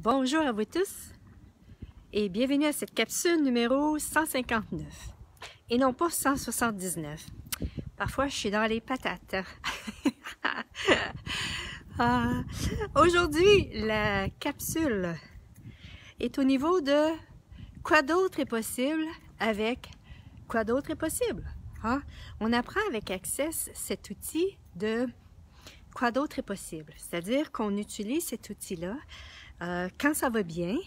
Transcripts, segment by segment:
Bonjour à vous tous et bienvenue à cette capsule numéro 159 et non pas 179. Parfois je suis dans les patates. Aujourd'hui la capsule est au niveau de quoi d'autre est possible avec quoi d'autre est possible. On apprend avec Access cet outil de quoi d'autre est possible, c'est-à-dire qu'on utilise cet outil-là quand ça va bien,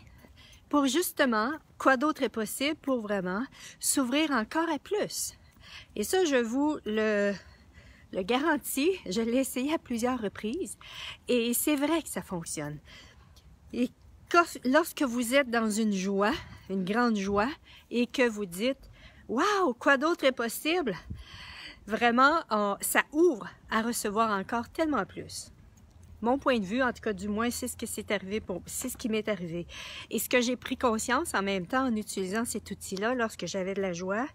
pour justement, quoi d'autre est possible pour vraiment s'ouvrir encore à plus. Et ça, je vous le garantis, je l'ai essayé à plusieurs reprises et c'est vrai que ça fonctionne. Et lorsque vous êtes dans une joie, une grande joie, et que vous dites « Wow, quoi d'autre est possible ?» Vraiment, ça ouvre à recevoir encore tellement plus. Mon point de vue, en tout cas, du moins, c'est ce que c'est arrivé c'est ce qui m'est arrivé. Et ce que j'ai pris conscience en même temps en utilisant cet outil-là, lorsque j'avais de la joie,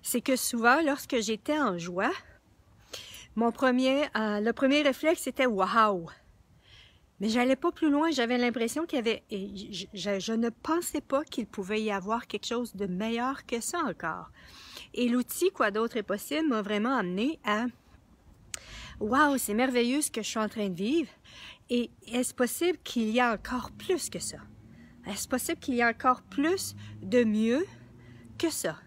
c'est que souvent, lorsque j'étais en joie, le premier réflexe c'était « Wow ». Mais j'allais pas plus loin, j'avais l'impression qu'il y avait, je ne pensais pas qu'il pouvait y avoir quelque chose de meilleur que ça encore. Et l'outil « Quoi d'autre est possible » m'a vraiment amené à « Wow, c'est merveilleux ce que je suis en train de vivre. Et est-ce possible qu'il y ait encore plus que ça? Est-ce possible qu'il y ait encore plus de mieux que ça? »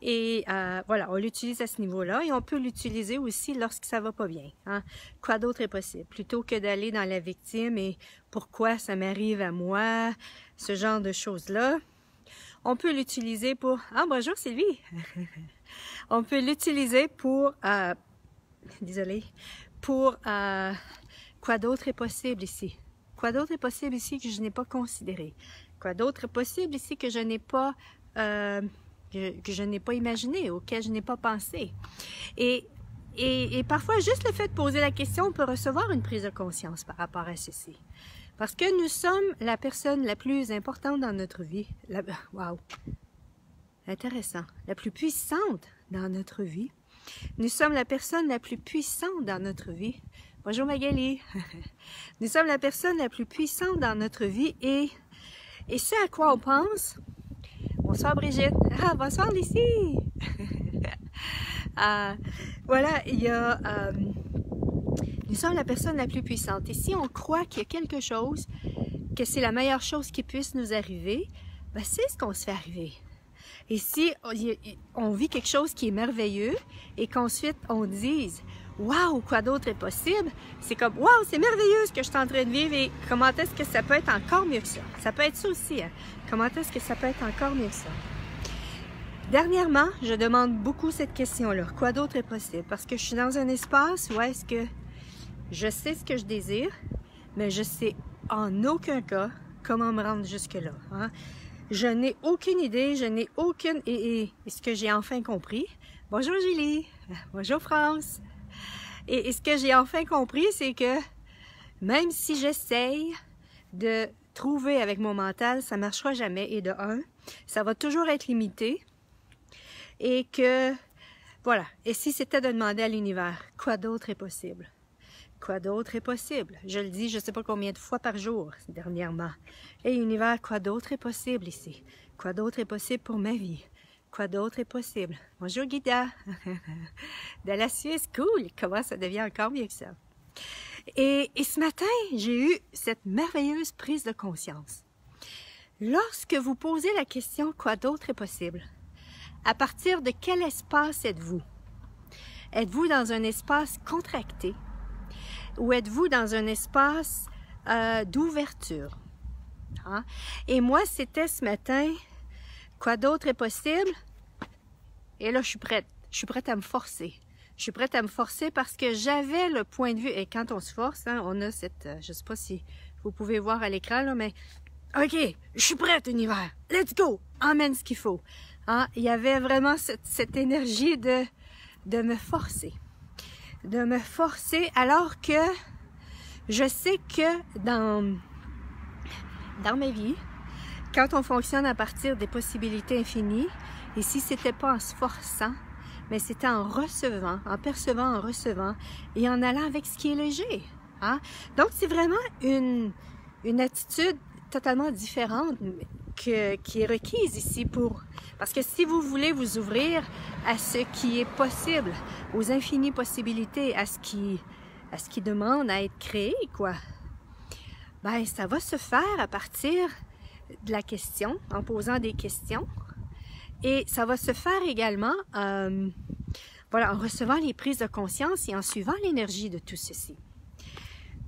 Et voilà, on l'utilise à ce niveau-là et on peut l'utiliser aussi lorsque ça va pas bien. Quoi d'autre est possible? Plutôt que d'aller dans la victime et pourquoi ça m'arrive à moi, ce genre de choses-là. On peut l'utiliser pour... Ah, bonjour Sylvie! On peut l'utiliser pour... désolée. Pour... quoi d'autre est possible ici? Quoi d'autre est possible ici que je n'ai pas considéré? Quoi d'autre est possible ici que je n'ai pas... que je n'ai pas imaginé, auquel je n'ai pas pensé. Et parfois, juste le fait de poser la question, on peut recevoir une prise de conscience par rapport à ceci. Parce que nous sommes la personne la plus importante dans notre vie. Wow! Intéressant. La plus puissante dans notre vie. Nous sommes la personne la plus puissante dans notre vie. Bonjour Magali! Nous sommes la personne la plus puissante dans notre vie et c'est à quoi on pense. Bonsoir Brigitte! Ah, bonsoir Lucie! Voilà, il y a... nous sommes la personne la plus puissante. Et si on croit qu'il y a quelque chose, que c'est la meilleure chose qui puisse nous arriver, ben c'est ce qu'on se fait arriver. Et si on vit quelque chose qui est merveilleux et qu'ensuite on dise « Wow, quoi d'autre est possible? » C'est comme « Wow, c'est merveilleux ce que je suis en train de vivre et comment est-ce que ça peut être encore mieux que ça? » Ça peut être ça aussi, hein? Comment est-ce que ça peut être encore mieux que ça? Dernièrement, je demande beaucoup cette question-là. Quoi d'autre est possible? Parce que je suis dans un espace où est-ce que je sais ce que je désire, mais je sais en aucun cas comment me rendre jusque-là. Je n'ai aucune idée, je n'ai aucune... Et ce que j'ai enfin compris... Bonjour Julie! Bonjour France! Et ce que j'ai enfin compris, c'est que même si j'essaye de trouver avec mon mental, ça ne marchera jamais. Et de un, ça va toujours être limité. Et que, voilà. Et si c'était de demander à l'univers, quoi d'autre est possible? Quoi d'autre est possible? Je le dis, je ne sais pas combien de fois par jour, dernièrement. Et univers, quoi d'autre est possible ici? Quoi d'autre est possible pour ma vie? Quoi d'autre est possible? Bonjour Guida! De la Suisse, cool! Comment ça devient encore mieux que ça? Et ce matin, j'ai eu cette merveilleuse prise de conscience. Lorsque vous posez la question « Quoi d'autre est possible? » À partir de quel espace êtes-vous? Êtes-vous dans un espace contracté? Ou êtes-vous dans un espace d'ouverture? Et moi, c'était ce matin, quoi d'autre est possible? Et là, je suis prête. Je suis prête à me forcer. Je suis prête à me forcer parce que j'avais le point de vue. Et quand on se force, on a cette... je ne sais pas si vous pouvez voir à l'écran, là, mais... OK, je suis prête, univers. Let's go! Emmène ce qu'il faut. Il y avait vraiment cette énergie de me forcer. De me forcer alors que je sais que dans ma vie, quand on fonctionne à partir des possibilités infinies, et si c'était pas en se forçant, mais c'était en recevant, en percevant, en recevant, et en allant avec ce qui est léger. Donc c'est vraiment une attitude totalement différente qui est requise ici parce que si vous voulez vous ouvrir à ce qui est possible, aux infinies possibilités, à ce qui demande à être créé, quoi, ben ça va se faire à partir de la question, en posant des questions, et ça va se faire également voilà, en recevant les prises de conscience et en suivant l'énergie de tout ceci.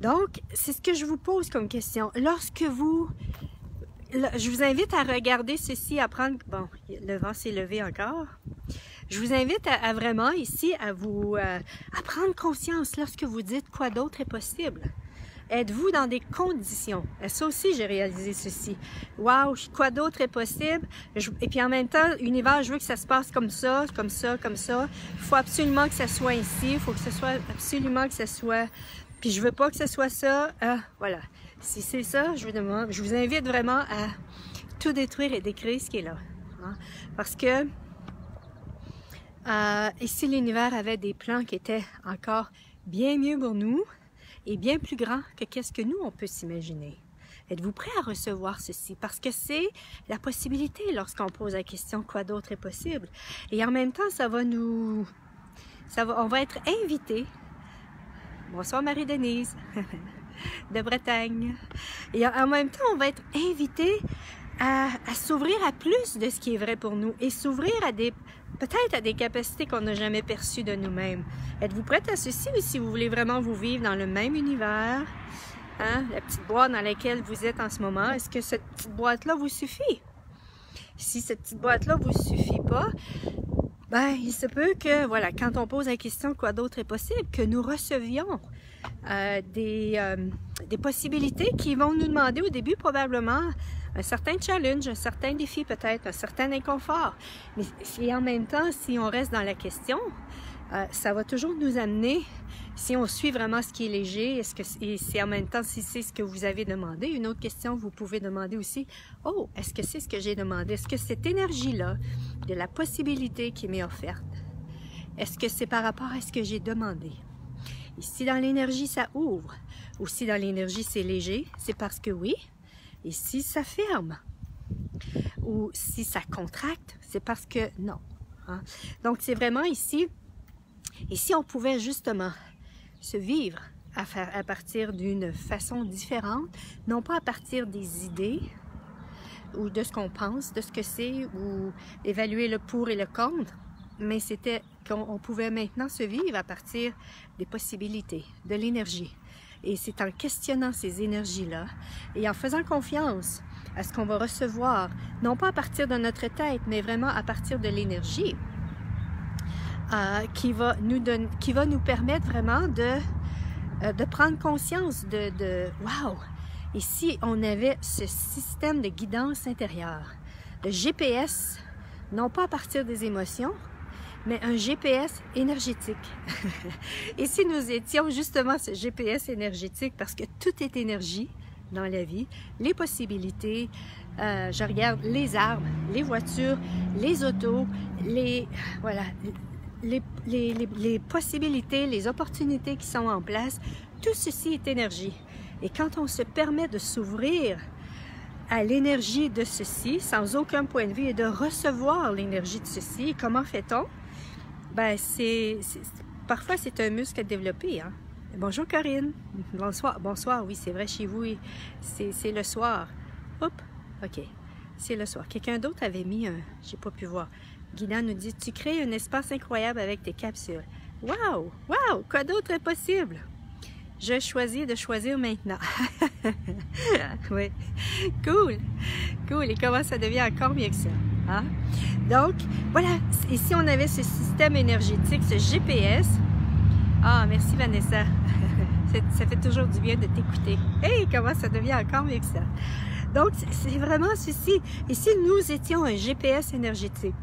Donc, c'est ce que je vous pose comme question. Lorsque je vous invite à regarder ceci, à prendre... Bon, le vent s'est levé encore. Je vous invite à vraiment ici à prendre conscience lorsque vous dites quoi d'autre est possible. Êtes-vous dans des conditions? Ça aussi, j'ai réalisé ceci. Wow, quoi d'autre est possible? Et puis en même temps, l'univers, je veux que ça se passe comme ça, comme ça, comme ça. Il faut absolument que ça soit ici. Il faut que ce soit absolument que ça soit... Puis je veux pas que ce soit ça. Voilà. Si c'est ça, je vous invite vraiment à tout détruire et décrire ce qui est là. Hein? Parce que ici, l'univers avait des plans qui étaient encore bien mieux pour nous et bien plus grands que qu'est-ce que nous, on peut s'imaginer. Êtes-vous prêt à recevoir ceci? Parce que c'est la possibilité lorsqu'on pose la question « Quoi d'autre est possible? » Et en même temps, on va être invités. Bonsoir Marie-Denise de Bretagne. Et en même temps, on va être invités à s'ouvrir à plus de ce qui est vrai pour nous et s'ouvrir à peut-être à des capacités qu'on n'a jamais perçues de nous-mêmes. Êtes-vous prête à ceci ou si vous voulez vraiment vous vivre dans le même univers? Hein? La petite boîte dans laquelle vous êtes en ce moment, est-ce que cette petite boîte-là vous suffit? Si cette petite boîte-là vous suffit pas, ben, il se peut que, voilà, quand on pose la question quoi d'autre est possible, que nous recevions des possibilités qui vont nous demander au début probablement un certain challenge, un certain défi peut-être, un certain inconfort. Mais en même temps, si on reste dans la question, ça va toujours nous amener, si on suit vraiment ce qui est léger, et si en même temps, si c'est ce que vous avez demandé, une autre question, vous pouvez demander aussi, oh, est-ce que c'est ce que j'ai demandé? Est-ce que cette énergie-là, de la possibilité qui m'est offerte, est-ce que c'est par rapport à ce que j'ai demandé? Et si dans l'énergie, ça ouvre, ou si dans l'énergie, c'est léger, c'est parce que oui. Et si ça ferme, ou si ça contracte, c'est parce que non. Hein? Donc, c'est vraiment ici, et si on pouvait justement se vivre à partir d'une façon différente, non pas à partir des idées, ou de ce qu'on pense, de ce que c'est, ou évaluer le pour et le contre, mais c'était qu'on pouvait maintenant se vivre à partir des possibilités, de l'énergie. Et c'est en questionnant ces énergies-là et en faisant confiance à ce qu'on va recevoir, non pas à partir de notre tête, mais vraiment à partir de l'énergie, qui va nous permettre vraiment de prendre conscience de wow! Et si on avait ce système de guidance intérieure, de GPS, non pas à partir des émotions, mais un GPS énergétique. Et si nous étions justement ce GPS énergétique, parce que tout est énergie dans la vie, les possibilités, je regarde les arbres, les voitures, les autos, voilà, les possibilités, les opportunités qui sont en place, tout ceci est énergie. Et quand on se permet de s'ouvrir à l'énergie de ceci, sans aucun point de vue, et de recevoir l'énergie de ceci, comment fait-on? Ben, parfois, c'est un muscle à développer. Hein? Bonjour Corinne. Bonsoir. Bonsoir, oui, c'est vrai, chez vous, c'est le soir. Hop, ok, c'est le soir. Quelqu'un d'autre avait mis un... J'ai pas pu voir. Guida nous dit, tu crées un espace incroyable avec tes capsules. Wow! Wow! Quoi d'autre est possible? Je choisis de choisir maintenant. Oui. Cool! Cool! Et comment ça devient encore mieux que ça? Hein? Donc, voilà. Et si on avait ce système énergétique, ce GPS... Ah, merci Vanessa. Ça fait toujours du bien de t'écouter. Hey, comment ça devient encore mieux que ça? Donc, c'est vraiment ceci. Et si nous étions un GPS énergétique?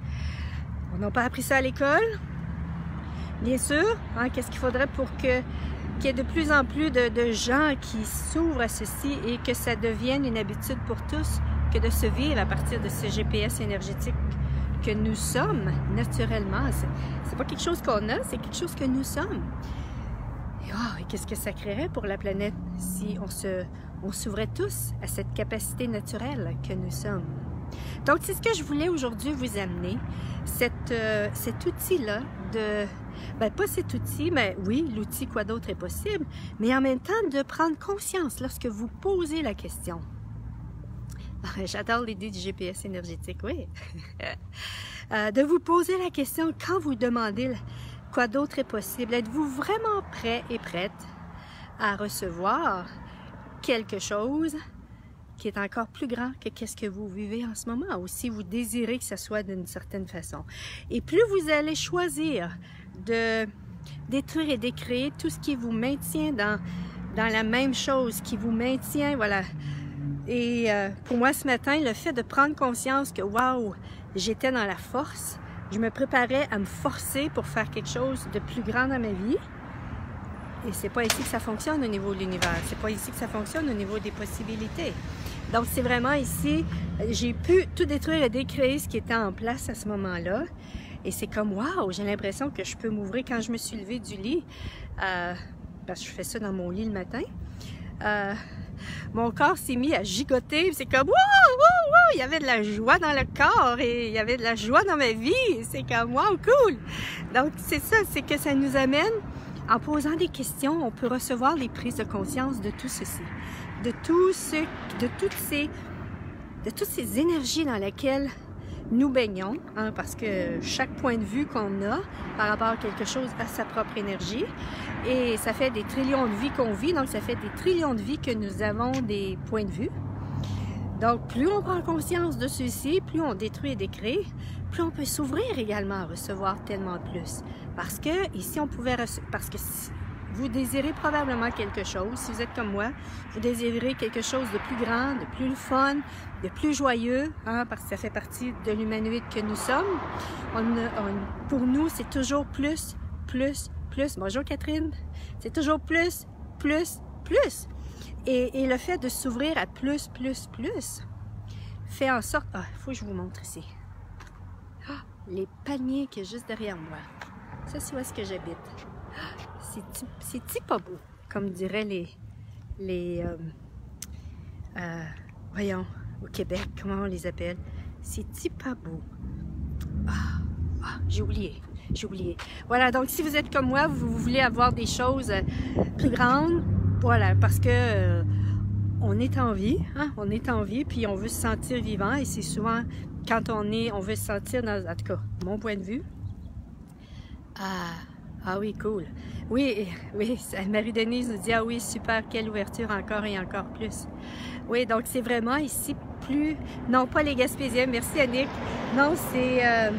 On n'a pas appris ça à l'école? Bien sûr. Hein? Qu'est-ce qu'il faudrait pour qu'il y ait de plus en plus de gens qui s'ouvrent à ceci et que ça devienne une habitude pour tous que de se vivre à partir de ce GPS énergétique que nous sommes naturellement. C'est pas quelque chose qu'on a, c'est quelque chose que nous sommes. qu'est-ce que ça créerait pour la planète si on s'ouvrait tous à cette capacité naturelle que nous sommes? Donc, c'est ce que je voulais aujourd'hui vous amener, cet outil-là de... Ben, pas cet outil, mais oui, l'outil quoi d'autre est possible, mais en même temps de prendre conscience lorsque vous posez la question. J'adore l'idée du GPS énergétique, oui. De vous poser la question quand vous demandez quoi d'autre est possible. Êtes-vous vraiment prêt et prête à recevoir quelque chose qui est encore plus grand que qu'est-ce que vous vivez en ce moment, ou si vous désirez que ça soit d'une certaine façon. Et plus vous allez choisir de détruire et décréer tout ce qui vous maintient dans la même chose, qui vous maintient, voilà. Et pour moi ce matin, le fait de prendre conscience que, waouh, j'étais dans la force, je me préparais à me forcer pour faire quelque chose de plus grand dans ma vie. Et c'est pas ici que ça fonctionne au niveau de l'univers, c'est pas ici que ça fonctionne au niveau des possibilités. Donc c'est vraiment ici, j'ai pu tout détruire et décréer ce qui était en place à ce moment-là. Et c'est comme, waouh, j'ai l'impression que je peux m'ouvrir quand je me suis levée du lit. Parce que je fais ça dans mon lit le matin. Mon corps s'est mis à gigoter, c'est comme, waouh, waouh, waouh, il y avait de la joie dans le corps et il y avait de la joie dans ma vie. C'est comme, waouh, cool. Donc c'est ça, c'est que ça nous amène. En posant des questions, on peut recevoir les prises de conscience de tout ceci, de toutes ces énergies dans lesquelles nous baignons, hein, parce que chaque point de vue qu'on a par rapport à quelque chose a sa propre énergie, et ça fait des trillions de vies qu'on vit, donc ça fait des trillions de vies que nous avons des points de vue. Donc, plus on prend conscience de ceci, plus on détruit et décrée, plus on peut s'ouvrir également à recevoir tellement plus. Parce que ici, on pouvait parce que si vous désirez probablement quelque chose, si vous êtes comme moi, vous désirez quelque chose de plus grand, de plus fun, de plus joyeux, hein, parce que ça fait partie de l'humanoïde que nous sommes. Pour nous, c'est toujours plus, plus, plus. Bonjour Catherine. C'est toujours plus, plus, plus. Et le fait de s'ouvrir à plus, plus, plus, fait en sorte... Ah, il faut que je vous montre ici. Ah, les palmiers qui est juste derrière moi. Ça, c'est où est-ce que j'habite. Ah, c'est pas beau, comme diraient voyons, au Québec, comment on les appelle. C'est pas beau. J'ai oublié. Voilà, donc si vous êtes comme moi, vous voulez avoir des choses plus grandes, voilà, parce que on est en vie, hein? On est en vie, puis on veut se sentir vivant, et c'est souvent quand on veut se sentir, en tout cas, mon point de vue. Ah oui, cool. Oui, Marie-Denise nous dit, ah oui, super, quelle ouverture, encore et encore plus. Oui, donc c'est vraiment ici plus, non pas les Gaspésiens, merci Annick, non c'est,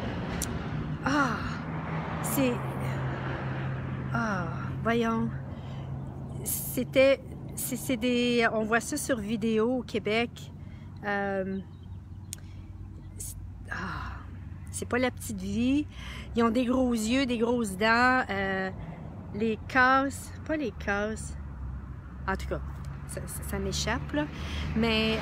voyons, c'est des, on voit ça sur vidéo au Québec, c'est pas la petite vie, ils ont des gros yeux, des grosses dents, les cases, pas les cases, en tout cas, ça m'échappe là, mais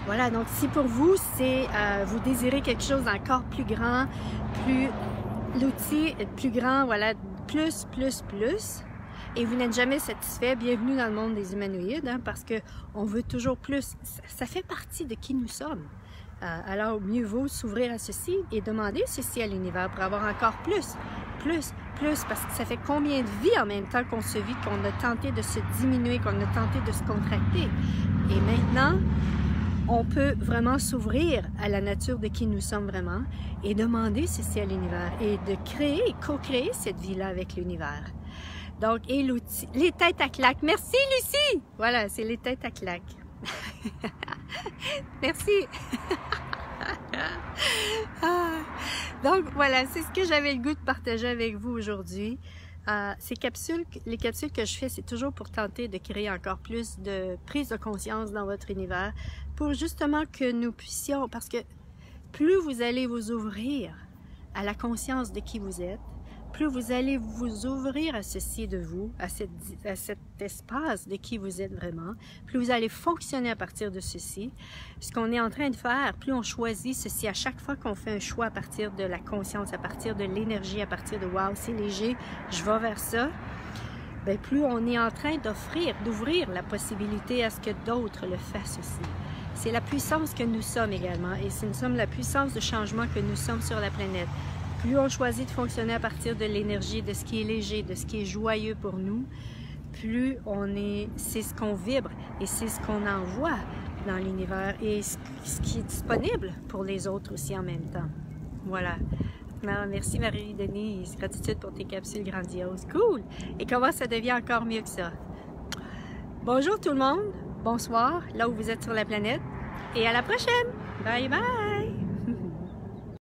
voilà, donc si pour vous, c'est vous désirez quelque chose d'encore plus grand, l'outil est plus grand, voilà, plus, et vous n'êtes jamais satisfait, bienvenue dans le monde des humanoïdes, hein, parce qu'on veut toujours plus, ça fait partie de qui nous sommes. Alors mieux vaut s'ouvrir à ceci et demander ceci à l'univers pour avoir encore plus, parce que ça fait combien de vies en même temps qu'on se vit, qu'on a tenté de se diminuer, qu'on a tenté de se contracter. Et maintenant, on peut vraiment s'ouvrir à la nature de qui nous sommes vraiment et demander ceci à l'univers et de créer et co-créer cette vie-là avec l'univers. Donc, et l'outil, les têtes à claques. Merci Lucie! Voilà, c'est les têtes à claques. Merci! Donc voilà, c'est ce que j'avais le goût de partager avec vous aujourd'hui. Les capsules que je fais, c'est toujours pour tenter de créer encore plus de prise de conscience dans votre univers, pour justement que nous puissions, parce que plus vous allez vous ouvrir à la conscience de qui vous êtes, plus vous allez vous ouvrir à ceci de vous, à cet espace de qui vous êtes vraiment, plus vous allez fonctionner à partir de ceci. Ce qu'on est en train de faire, plus on choisit ceci, à chaque fois qu'on fait un choix à partir de la conscience, à partir de l'énergie, à partir de « wow, c'est léger, je vais vers ça », bien, plus on est en train d'ouvrir la possibilité à ce que d'autres le fassent aussi. C'est la puissance que nous sommes également, et nous sommes la puissance de changement que nous sommes sur la planète. Plus on choisit de fonctionner à partir de l'énergie, de ce qui est léger, de ce qui est joyeux pour nous, plus c'est ce qu'on vibre et c'est ce qu'on envoie dans l'univers et ce qui est disponible pour les autres aussi en même temps. Voilà. Merci Marie-Denise, gratitude pour tes capsules grandioses. Cool! Et comment ça devient encore mieux que ça? Bonjour tout le monde, bonsoir, là où vous êtes sur la planète, et à la prochaine! Bye bye!